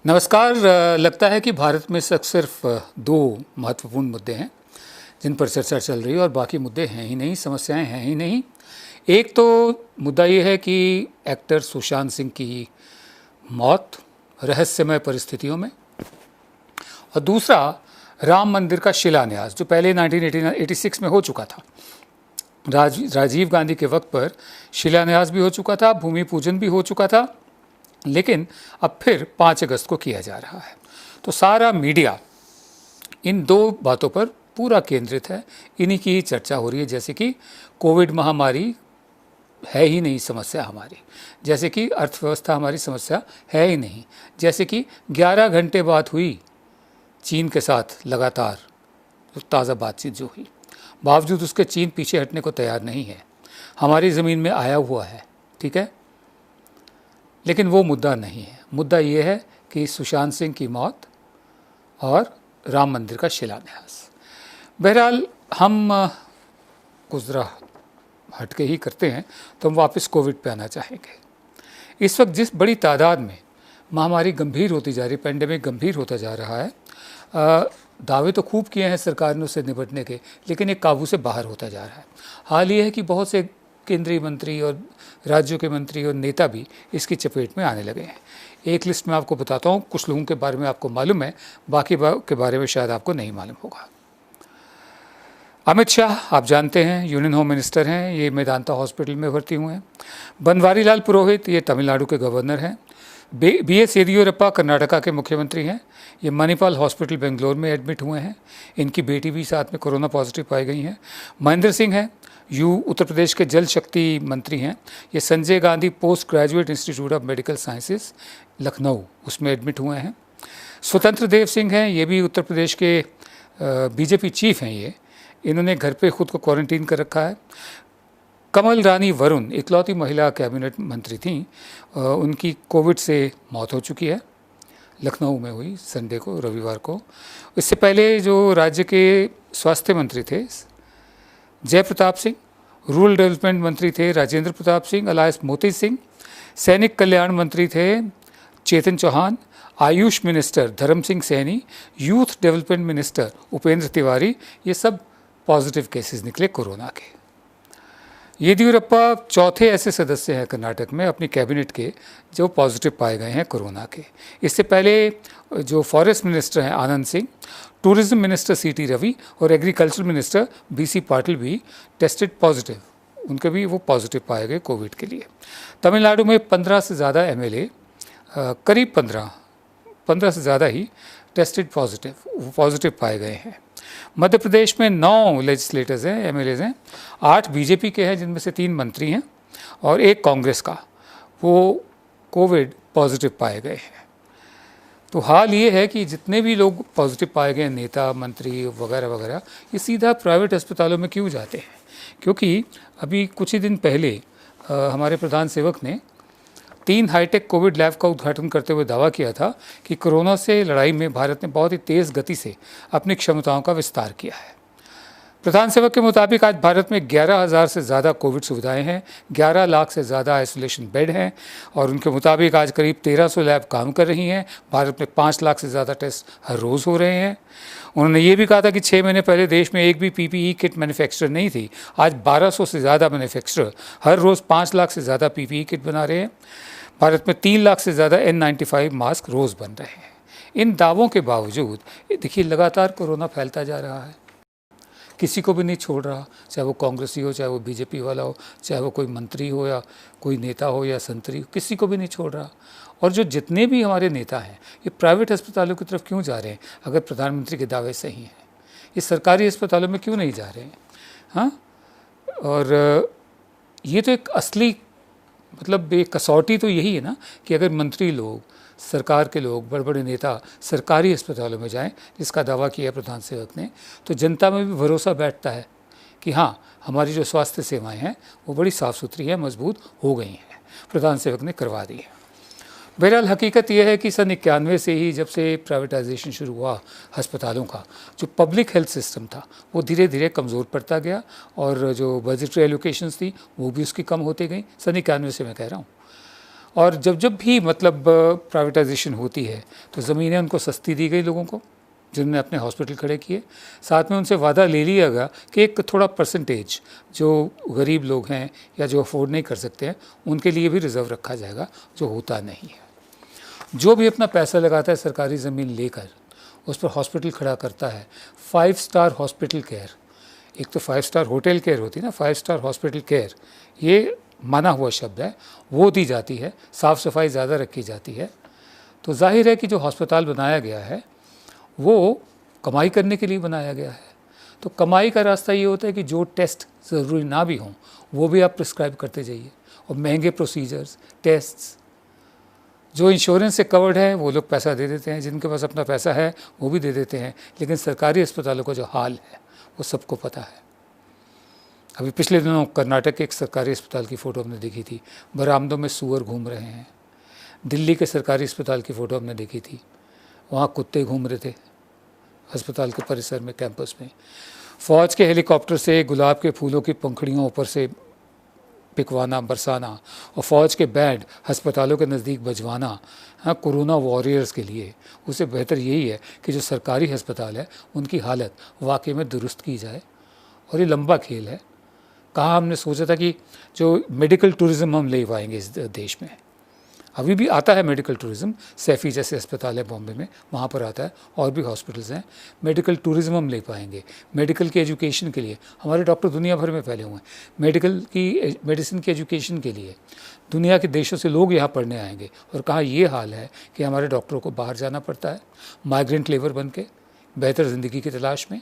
नमस्कार। लगता है कि भारत में सिर्फ दो महत्वपूर्ण मुद्दे हैं जिन पर चर्चा चल रही है और बाकी मुद्दे हैं ही नहीं, समस्याएं हैं ही नहीं। एक तो मुद्दा ये है कि एक्टर सुशांत सिंह की मौत रहस्यमय परिस्थितियों में, और दूसरा राम मंदिर का शिलान्यास जो पहले 1986 में हो चुका था। राजीव गांधी के वक्त पर शिलान्यास भी हो चुका था, भूमि पूजन भी हो चुका था, लेकिन अब फिर 5 अगस्त को किया जा रहा है। तो सारा मीडिया इन दो बातों पर पूरा केंद्रित है, इन्हीं की चर्चा हो रही है। जैसे कि कोविड महामारी है ही नहीं समस्या हमारी, जैसे कि अर्थव्यवस्था हमारी समस्या है ही नहीं, जैसे कि 11 घंटे बात हुई चीन के साथ लगातार ताज़ा बातचीत जो हुई, बावजूद उसके चीन पीछे हटने को तैयार नहीं है, हमारी ज़मीन में आया हुआ है, ठीक है। लेकिन वो मुद्दा नहीं है। मुद्दा ये है कि सुशांत सिंह की मौत और राम मंदिर का शिलान्यास। बहरहाल हम कुछ ज़रा हटके ही करते हैं, तो हम वापस कोविड पे आना चाहेंगे। इस वक्त जिस बड़ी तादाद में महामारी गंभीर होती जा रही, पेंडेमिक गंभीर होता जा रहा है, दावे तो खूब किए हैं सरकार ने उससे निपटने के, लेकिन एक काबू से बाहर होता जा रहा है। हाल ये है कि बहुत से केंद्रीय मंत्री और राज्यों के मंत्री और नेता भी इसकी चपेट में आने लगे हैं। एक लिस्ट में आपको बताता हूँ, कुछ लोगों के बारे में आपको मालूम है, बाकी के बारे में शायद आपको नहीं मालूम होगा। अमित शाह आप जानते हैं, यूनियन होम मिनिस्टर हैं, ये मेदांता हॉस्पिटल में भर्ती हुए हैं। बनवारी लाल पुरोहित ये तमिलनाडु के गवर्नर हैं। BS येदियुरप्पा कर्नाटका के मुख्यमंत्री हैं, ये मणिपाल हॉस्पिटल बेंगलोर में एडमिट हुए हैं। इनकी बेटी भी साथ में कोरोना पॉजिटिव पाई गई हैं। महेंद्र सिंह हैं, उत्तर प्रदेश के जल शक्ति मंत्री हैं, ये Sanjay Gandhi post graduate institute of medical sciences Lucknow उसमें एडमिट हुए हैं। स्वतंत्र देव सिंह हैं, ये भी उत्तर प्रदेश के BJP चीफ हैं, इन्होंने घर पे खुद को क्वारंटीन कर रखा है। कमल रानी वरुण इकलौती महिला कैबिनेट मंत्री थीं, उनकी कोविड से मौत हो चुकी है, लखनऊ में हुई संडे को, रविवार को। इससे पहले जो राज्य के स्वास्थ्य मंत्री थे जय प्रताप सिंह, रूरल डेवलपमेंट मंत्री थे राजेंद्र प्रताप सिंह अलायस मोती सिंह, सैनिक कल्याण मंत्री थे चेतन चौहान, आयुष मिनिस्टर धर्म Singh Saini, youth development minister Upendra Tiwari, ये सब पॉजिटिव केसेस निकले कोरोना के। येदियुरप्पा चौथे ऐसे सदस्य हैं कर्नाटक में अपनी कैबिनेट के जो पॉजिटिव पाए गए हैं कोरोना के। इससे पहले जो फॉरेस्ट मिनिस्टर हैं Anand Singh, tourism minister CT Ravi और एग्रीकल्चर मिनिस्टर BC पाटिल भी टेस्टेड पॉजिटिव, उनके भी वो पॉजिटिव पाए गए कोविड के लिए। तमिलनाडु में 15 से ज़्यादा MLA, करीब 15 से ज़्यादा ही टेस्टेड पॉजिटिव पाए गए हैं। मध्य प्रदेश में 9 लेजिस्लेटर्स हैं, MLAs हैं, 8 BJP के हैं जिनमें से 3 मंत्री हैं और 1 कांग्रेस का, वो कोविड पॉजिटिव पाए गए हैं। तो हाल ये है कि जितने भी लोग पॉजिटिव पाए गए, नेता मंत्री वगैरह वगैरह, ये सीधा प्राइवेट अस्पतालों में क्यों जाते हैं? क्योंकि अभी कुछ ही दिन पहले हमारे प्रधान सेवक ने 3 हाईटेक कोविड लैब का उद्घाटन करते हुए दावा किया था कि कोरोना से लड़ाई में भारत ने बहुत ही तेज़ गति से अपनी क्षमताओं का विस्तार किया है। प्रधान सेवक के मुताबिक आज भारत में 11,000 से ज़्यादा कोविड सुविधाएं हैं, 11 लाख से ज़्यादा आइसोलेशन बेड हैं और उनके मुताबिक आज करीब 1300 लैब काम कर रही हैं। भारत में 5 लाख से ज़्यादा टेस्ट हर रोज़ हो रहे हैं। उन्होंने ये भी कहा था कि 6 महीने पहले देश में एक भी PPE किट मैन्युफैक्चर नहीं थी, आज 1200 से ज़्यादा मैन्युफैक्चरर हर रोज़ 5 लाख से ज़्यादा PPE किट बना रहे हैं। भारत में 3 लाख से ज़्यादा N95 मास्क रोज़ बन रहे हैं। इन दावों के बावजूद देखिए लगातार कोरोना फैलता जा रहा है, किसी को भी नहीं छोड़ रहा, चाहे वो कांग्रेसी हो, चाहे वो BJP वाला हो, चाहे वो कोई मंत्री हो या कोई नेता हो या संतरी हो, किसी को भी नहीं छोड़ रहा। और जो जितने भी हमारे नेता हैं ये प्राइवेट अस्पतालों की तरफ क्यों जा रहे हैं? अगर प्रधानमंत्री के दावे सही हैं, ये सरकारी अस्पतालों में क्यों नहीं जा रहे हैं? हाँ, और ये तो एक असली मतलब एक कसौटी तो यही है ना कि अगर मंत्री लोग, सरकार के लोग, बड़े बड़े नेता सरकारी अस्पतालों में जाएं, जिसका दावा किया प्रधान सेवक ने, तो जनता में भी भरोसा बैठता है कि हाँ, हमारी जो स्वास्थ्य सेवाएं हैं वो बड़ी साफ़ सुथरी हैं, मजबूत हो गई हैं, प्रधान सेवक ने करवा दी है। बहरहाल हकीकत यह है कि सन 91 से ही जब से प्राइवेटाइजेशन शुरू हुआ अस्पतालों का, जो पब्लिक हेल्थ सिस्टम था वो धीरे धीरे कमज़ोर पड़ता गया और जो बजटरी एलोकेशंस थी वो भी उसकी कम होती गई। सन 91 से मैं कह रहा हूँ। और जब जब भी मतलब प्राइवेटाइजेशन होती है तो ज़मीनें उनको सस्ती दी गई लोगों को जिन्होंने अपने हॉस्पिटल खड़े किए। साथ में उनसे वादा ले लिया गया कि एक थोड़ा परसेंटेज जो गरीब लोग हैं या जो अफोर्ड नहीं कर सकते हैं उनके लिए भी रिज़र्व रखा जाएगा, जो होता नहीं है। जो भी अपना पैसा लगाता है सरकारी ज़मीन लेकर उस पर हॉस्पिटल खड़ा करता है, 5 स्टार हॉस्पिटल केयर, एक तो 5 स्टार होटल केयर होती है ना, 5 स्टार हॉस्पिटल केयर ये माना हुआ शब्द है, वो दी जाती है, साफ़ सफाई ज़्यादा रखी जाती है। तो जाहिर है कि जो अस्पताल बनाया गया है वो कमाई करने के लिए बनाया गया है। तो कमाई का रास्ता ये होता है कि जो टेस्ट ज़रूरी ना भी हों वो भी आप प्रिस्क्राइब करते जाइए, और महंगे प्रोसीजर्स, टेस्ट्स जो इंश्योरेंस से कवर्ड है वो लोग पैसा दे देते हैं, जिनके पास अपना पैसा है वो भी दे देते हैं। लेकिन सरकारी अस्पतालों का जो हाल है वो सबको पता है। अभी पिछले दिनों कर्नाटक के एक सरकारी अस्पताल की फ़ोटो हमने देखी थी, बरामदों में सूअर घूम रहे हैं। दिल्ली के सरकारी अस्पताल की फ़ोटो हमने देखी थी, वहाँ कुत्ते घूम रहे थे अस्पताल के परिसर में, कैंपस में। फ़ौज के हेलीकॉप्टर से गुलाब के फूलों की पंखुड़ियों ऊपर से पिकवाना, बरसाना, और फ़ौज के बैंड अस्पतालों के नज़दीक बजवाना, हाँ, कोरोना वॉरियर्स के लिए। उससे बेहतर यही है कि जो सरकारी अस्पताल है उनकी हालत वाकई में दुरुस्त की जाए। और ये लंबा खेल है। कहाँ हमने सोचा था कि जो मेडिकल टूरिज़्म हम ले पाएंगे इस देश में, अभी भी आता है मेडिकल टूरिज़्म, सैफी जैसे अस्पताल है बॉम्बे में, वहाँ पर आता है, और भी हॉस्पिटल्स हैं। मेडिकल टूरिज़्म हम ले पाएंगे। मेडिकल की एजुकेशन के लिए हमारे डॉक्टर दुनिया भर में फैले हुए हैं। मेडिसिन की एजुकेशन के लिए दुनिया के देशों से लोग यहाँ पढ़ने आएंगे। और कहाँ ये हाल है कि हमारे डॉक्टरों को बाहर जाना पड़ता है माइग्रेंट लेबर बन के, बेहतर ज़िंदगी की तलाश में।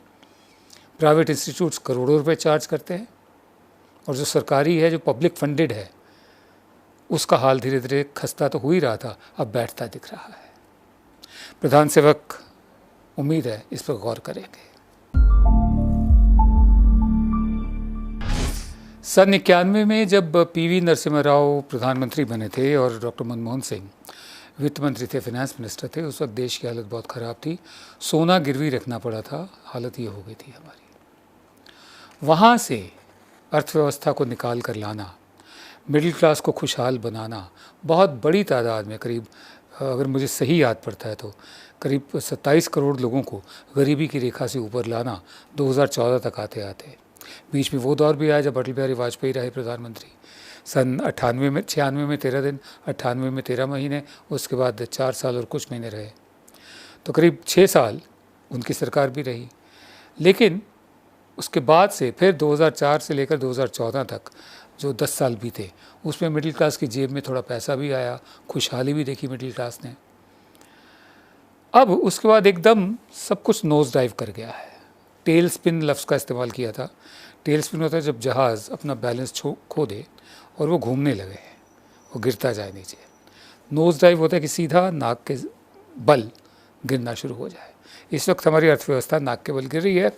प्राइवेट इंस्टीट्यूट्स करोड़ों रुपये चार्ज करते हैं, और जो सरकारी है, जो पब्लिक फंडेड है, उसका हाल धीरे धीरे खस्ता तो हो ही रहा था, अब बैठता दिख रहा है। प्रधान सेवक उम्मीद है इस पर गौर करेंगे। सन 91 में जब पीवी नरसिम्हा राव प्रधानमंत्री बने थे और डॉक्टर मनमोहन सिंह वित्त मंत्री थे, फाइनेंस मिनिस्टर थे, उस वक्त देश की हालत बहुत ख़राब थी। सोना गिरवी रखना पड़ा था, हालत ये हो गई थी हमारी। वहाँ से अर्थव्यवस्था को निकाल कर लाना, मिडिल क्लास को खुशहाल बनाना, बहुत बड़ी तादाद में, करीब अगर मुझे सही याद पड़ता है तो करीब 27 करोड़ लोगों को गरीबी की रेखा से ऊपर लाना 2014 तक आते आते। बीच में वो दौर भी आया जब अटल बिहारी वाजपेयी रहे प्रधानमंत्री। सन 96 में 13 दिन, 98 में 13 महीने, उसके बाद 4 साल और कुछ महीने रहे, तो करीब 6 साल उनकी सरकार भी रही। लेकिन उसके बाद से फिर 2004 से लेकर 2014 तक जो 10 साल बीते, उसमें मिडिल क्लास की जेब में थोड़ा पैसा भी आया, खुशहाली भी देखी मिडिल क्लास ने। अब उसके बाद एकदम सब कुछ नोज डाइव कर गया है। टेल स्पिन लफ्ज़ का इस्तेमाल किया था। टेल स्पिन होता है जब जहाज़ अपना बैलेंस खो दे और वो घूमने लगे, वो गिरता जाए नीचे। नोज डाइव होता है कि सीधा नाक के बल गिरना शुरू हो जाए। इस वक्त हमारी अर्थव्यवस्था नाक के बल गिर रही है।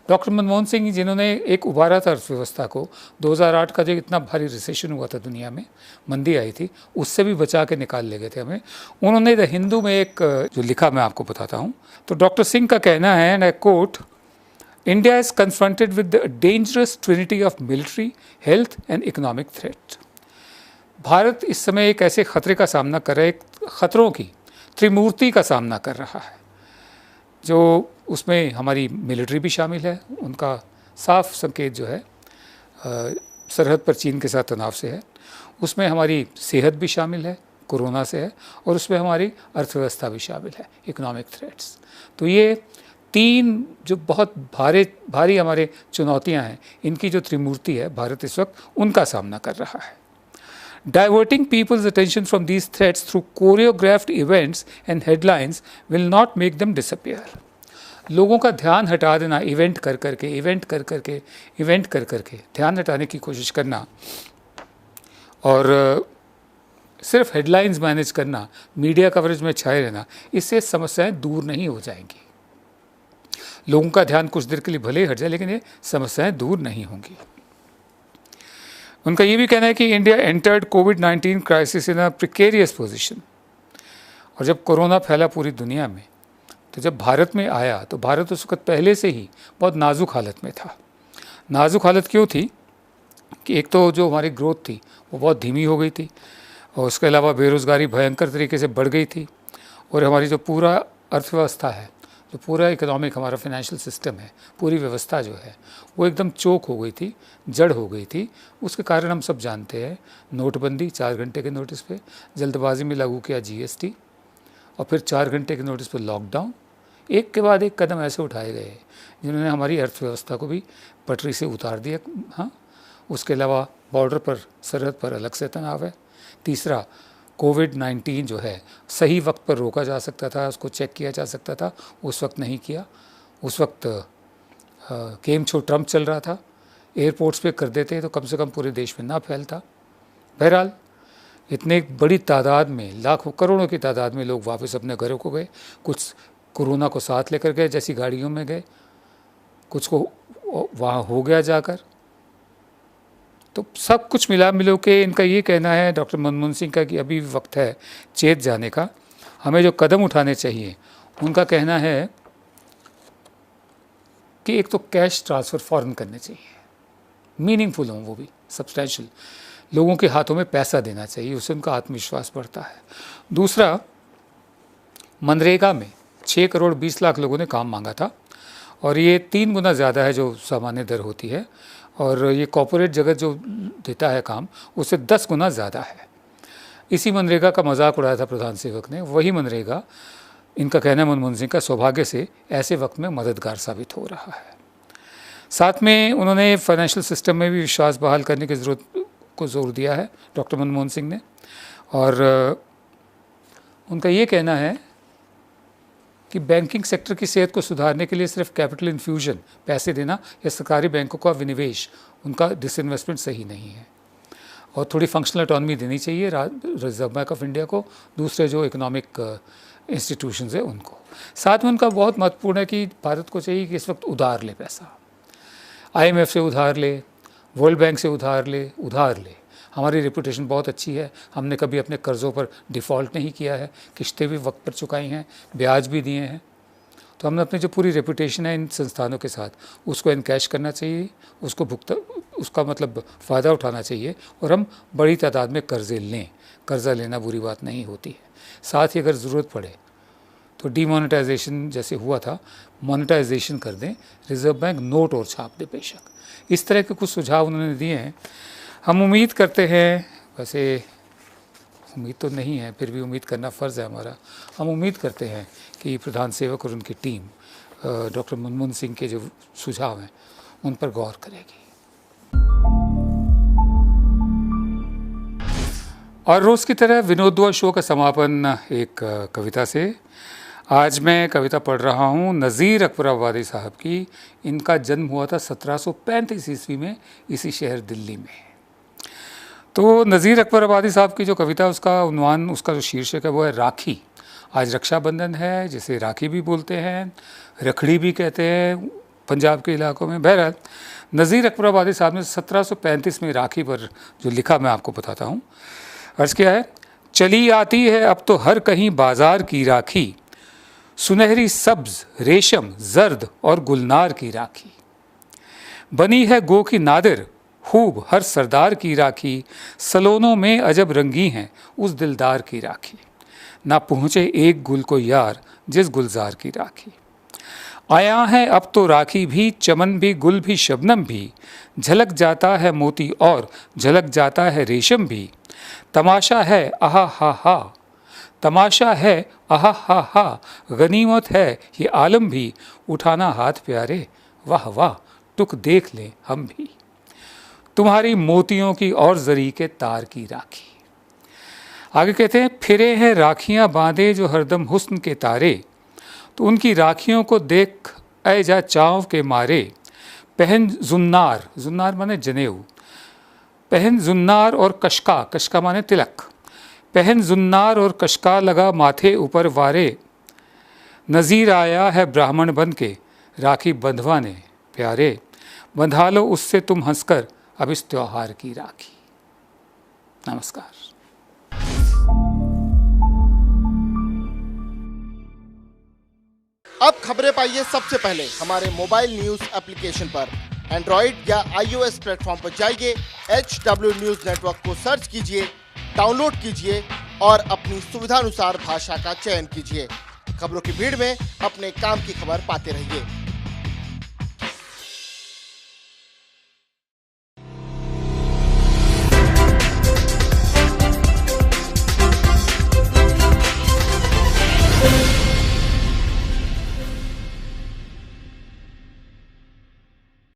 डॉक्टर मनमोहन सिंह जिन्होंने एक उभारा था अर्थव्यवस्था को, 2008 का जो इतना भारी रिसेशन हुआ था, दुनिया में मंदी आई थी, उससे भी बचा के निकाल ले गए थे हमें। उन्होंने द हिंदू में एक जो लिखा, मैं आपको बताता हूँ। तो डॉक्टर सिंह का कहना है, and I quote, India is confronted with the dangerous Trinity of military, health and economic threat. Bharat इस समय एक ऐसे खतरे का सामना कर रहा है, एक खतरों की त्रिमूर्ति का सामना कर रहा है, जो उसमें हमारी मिलिट्री भी शामिल है, उनका साफ संकेत जो है सरहद पर चीन के साथ तनाव से है, उसमें हमारी सेहत भी शामिल है, कोरोना से है, और उसमें हमारी अर्थव्यवस्था भी शामिल है, इकोनॉमिक थ्रेट्स। तो ये 3 जो बहुत भारी हमारे चुनौतियां हैं, इनकी जो त्रिमूर्ति है, भारत इस वक्त उनका सामना कर रहा है। Diverting people's attention from these threats through choreographed events and headlines will not make them disappear. लोगों का ध्यान हटा देना, इवेंट कर करके ध्यान हटाने की कोशिश करना, और सिर्फ हेडलाइंस मैनेज करना, मीडिया कवरेज में छाए रहना, इससे समस्याएं दूर नहीं हो जाएंगी। लोगों का ध्यान कुछ देर के लिए भले ही हट जाए, लेकिन ये समस्याएं दूर नहीं होंगी। उनका ये भी कहना है कि India entered covid crisis in a precarious position. और जब कोरोना फैला पूरी दुनिया में, तो जब भारत में आया तो भारत उस वक्त पहले से ही बहुत नाजुक हालत में था। नाजुक हालत क्यों थी कि एक तो जो हमारी ग्रोथ थी वो बहुत धीमी हो गई थी, और उसके अलावा बेरोज़गारी भयंकर तरीके से बढ़ गई थी और हमारी जो पूरा अर्थव्यवस्था है, जो पूरा इकोनॉमिक हमारा फाइनेंशियल सिस्टम है, पूरी व्यवस्था जो है वो एकदम चोक हो गई थी, जड़ हो गई थी। उसके कारण हम सब जानते हैं, नोटबंदी 4 घंटे के नोटिस पे, जल्दबाजी में लागू किया GST और फिर 4 घंटे के नोटिस पे लॉकडाउन। एक के बाद एक कदम ऐसे उठाए गए जिन्होंने हमारी अर्थव्यवस्था को भी पटरी से उतार दिया। हाँ, उसके अलावा बॉर्डर पर, सरहद पर अलग से तनाव है। तीसरा, कोविड-19 जो है सही वक्त पर रोका जा सकता था, उसको चेक किया जा सकता था, उस वक्त नहीं किया। उस वक्त गेम शो ट्रम्प चल रहा था, एयरपोर्ट्स पे कर देते तो कम से कम पूरे देश में ना फैलता। बहरहाल इतने बड़ी तादाद में, लाखों करोड़ों की तादाद में लोग वापस अपने घरों को गए। कुछ कोरोना को साथ लेकर गए, जैसी गाड़ियों में गए, कुछ को वहाँ हो गया जाकर। तो सब कुछ मिला मिलो के इनका ये कहना है, डॉक्टर मनमोहन सिंह का, कि अभी वक्त है चेत जाने का, हमें जो कदम उठाने चाहिए। उनका कहना है कि एक तो कैश ट्रांसफ़र फ़ौरन करने चाहिए, मीनिंगफुल हों, वो भी सब्सटेंशियल, लोगों के हाथों में पैसा देना चाहिए, उससे उनका आत्मविश्वास बढ़ता है। दूसरा, मनरेगा में 6 करोड़ 20 लाख लोगों ने काम मांगा था और ये 3 गुना ज़्यादा है जो सामान्य दर होती है, और ये कॉर्पोरेट जगत जो देता है काम उससे 10 गुना ज़्यादा है। इसी मनरेगा का मजाक उड़ाया था प्रधान सेवक ने। वही मनरेगा, इनका कहना है मनमोहन सिंह का, सौभाग्य से ऐसे वक्त में मददगार साबित हो रहा है। साथ में उन्होंने फाइनेंशियल सिस्टम में भी विश्वास बहाल करने की ज़रूरत को जोर दिया है डॉक्टर मनमोहन सिंह ने। और उनका ये कहना है कि बैंकिंग सेक्टर की सेहत को सुधारने के लिए सिर्फ कैपिटल इन्फ्यूजन, पैसे देना, या सरकारी बैंकों का विनिवेश, उनका डिसइन्वेस्टमेंट सही नहीं है। और थोड़ी फंक्शनल ऑटोनॉमी देनी चाहिए रिजर्व बैंक ऑफ इंडिया को, दूसरे जो इकोनॉमिक इंस्टीट्यूशंस है उनको। साथ में उनका बहुत महत्वपूर्ण है कि भारत को चाहिए कि इस वक्त उधार ले पैसा, IMF से उधार ले, वर्ल्ड बैंक से उधार ले। हमारी रेपुटेशन बहुत अच्छी है, हमने कभी अपने कर्ज़ों पर डिफ़ॉल्ट नहीं किया है, किश्तें भी वक्त पर चुकाई हैं, ब्याज भी दिए हैं। तो हमने अपनी जो पूरी रेपुटेशन है इन संस्थानों के साथ, उसको इनकैश करना चाहिए, उसका मतलब फ़ायदा उठाना चाहिए, और हम बड़ी तादाद में कर्ज़े लें। कर्ज़ा लेना बुरी बात नहीं होती है। साथ ही अगर ज़रूरत पड़े तो डीमोनेटाइजेशन जैसे हुआ था, मोनेटाइजेशन कर दें, रिज़र्व बैंक नोट और छाप दे बेशक। इस तरह के कुछ सुझाव उन्होंने दिए हैं। हम उम्मीद करते हैं, वैसे उम्मीद तो नहीं है, फिर भी उम्मीद करना फ़र्ज़ है हमारा, हम उम्मीद करते हैं कि प्रधान सेवक और उनकी टीम डॉक्टर मनमोहन सिंह के जो सुझाव हैं उन पर गौर करेगी। और रोज़ की तरह विनोद दुआ शो का समापन एक कविता से। आज मैं कविता पढ़ रहा हूँ नज़ीर अकबराबादी साहब की। इनका जन्म हुआ था 1735 ईस्वी में इसी शहर दिल्ली में। तो नज़ीर अकबराबादी साहब की जो कविता, उसका उन्वान, उसका जो शीर्षक है वो है राखी। आज रक्षाबंधन है, जिसे राखी भी बोलते हैं, रखड़ी भी कहते हैं पंजाब के इलाकों में। बहरहाल नज़ीर अकबराबादी साहब ने 1735 में राखी पर जो लिखा, मैं आपको बताता हूँ। अर्ज़ क्या है, चली आती है अब तो हर कहीं बाजार की राखी, सुनहरी सब्ज रेशम जर्द और गुलनार की राखी, बनी है गो की नादिर खूब हर सरदार की राखी, सलोनों में अजब रंगी हैं उस दिलदार की राखी, ना पहुँचे एक गुल को यार जिस गुलजार की राखी। आया है अब तो राखी भी, चमन भी, गुल भी, शबनम भी, झलक जाता है मोती और झलक जाता है रेशम भी, तमाशा है आहा हा हा, तमाशा है आहा हा हा, गनीमत है ये आलम भी, उठाना हाथ प्यारे वाह वाह टुक देख लें हम भी, तुम्हारी मोतियों की और जरी के तार की राखी। आगे कहते हैं, फिरे हैं राखियां बांधे जो हरदम हुस्न के तारे, तो उनकी राखियों को देख ऐ जा चाव के मारे, पहन जुन्नार, जुन्नार माने जनेऊ, पहन जुन्नार और कशका, कशका माने तिलक, पहन जुन्नार और कशका लगा माथे ऊपर वारे, नज़ीर आया है ब्राह्मण बन के राखी बंधवाने प्यारे, बंधा लो उससे तुम हंसकर अब इस त्योहार की राखी। नमस्कार। अब खबरें पाइए सबसे पहले हमारे मोबाइल न्यूज एप्लीकेशन पर। एंड्रॉइड या iOS प्लेटफॉर्म पर जाइए, HW न्यूज नेटवर्क को सर्च कीजिए, डाउनलोड कीजिए और अपनी सुविधानुसार भाषा का चयन कीजिए। खबरों की भीड़ में अपने काम की खबर पाते रहिए।